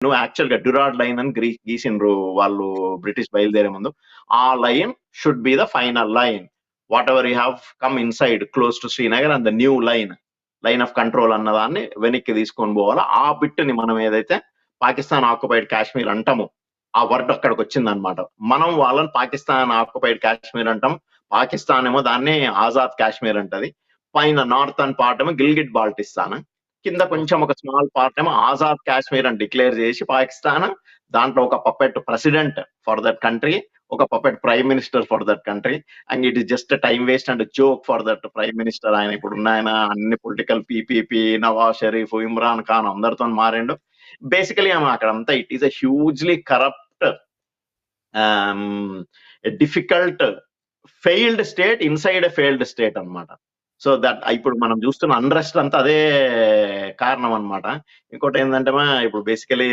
నువ్వు యాక్చువల్‌గా డ్యూరాడ్ లైన్ అని గీసిండ్రు వాళ్ళు బ్రిటిష్ బయలుదేరే ముందు. ఆ line should be the final line. Whatever you have come inside close to Srinagar and the new line of control అన్నదాన్ని వెనక్కి తీసుకొని పోవాలా. ఆ బిట్‌ని మనం ఏదైతే పాకిస్తాన్ ఆక్యుపైడ్ కాశ్మీర్ అంటామో, ఆ వర్డ్ అక్కడికొచ్చిందన్నమాట. మనం వాళ్ళని పాకిస్తాన్ ఆక్యుపైడ్ కాశ్మీర్ అంటాం. పాకిస్తాన్ ఏమో దాన్ని ఆజాద్ కాశ్మీర్ అంటది. పైన నార్థర్న్ పార్ట్ ఏమో గిల్గిట్ బాల్టిస్తాన్. కింద కొంచెం ఒక స్మాల్ పార్ట్ ఏమో ఆజాద్ కాశ్మీర్ అని డిక్లేర్ చేసి పాకిస్తాన్ దాంట్లో ఒక puppet president for that country, ఒక puppet prime minister for that country. And it is just time waste and joke for that prime minister. ఆయన ఇప్పుడున్న ఆయన అన్ని పొలిటికల్ పీపీపీ, నవాజ్ షరీఫ్, ఇమ్రాన్ ఖాన్ అందరితో మారిండు. బేసికలీ ఆమె అక్కడంతా it is a hugely corrupt, difficult, failed state inside a failed state అన్నమాట. So that ఇప్పుడు మనం చూస్తున్న అన్రెస్ట్ అంతా అదే కారణం అన్నమాట. ఇంకోటి ఏంటంటే ఇప్పుడు బేసికలీ